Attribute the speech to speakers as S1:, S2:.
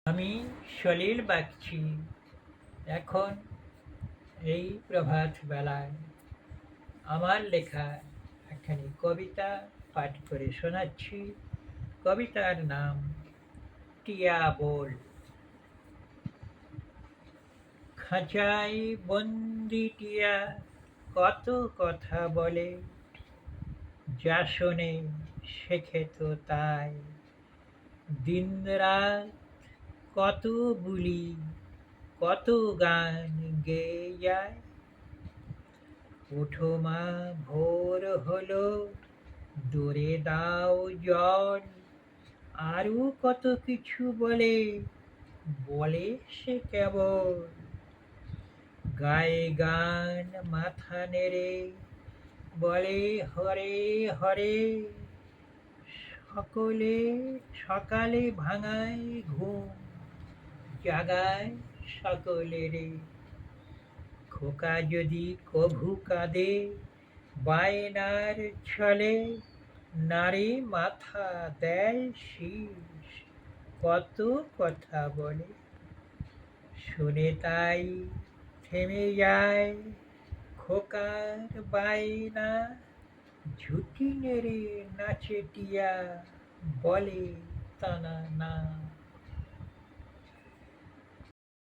S1: আমি সলিল বাগচি। এখন এই প্রভাত বেলায় আমার লেখা একখানি কবিতা পাঠ করে শোনাচ্ছি। কবিতার নাম টিয়া বোল। খাঁচায় বন্দি টিয়া কত কথা বলে, যা শোনে শেখে তো তাই। দিন রাত কত বুলি, কত গান গেয়ে যায়। ওঠো মা, ভোর হলো, দরে দাও জল। আরও কত কিছু বলে, বলে সে কেবল। গায়ে গান মাথা নেড়ে, বলে হরে হরে। সকলে সকালে ভাঙায় ঘুম, জাগায় সকলেরে। খোকা যদি কভু কাঁদে বায়নার ছলে, নাড়ে মাথা দেয় শীষ, কত কথা বলে। শুনে তাই থেমে যায় খোকার বায়না। ঝুঁকি নেড়ে নাচে টিয়া, বলে তানা না।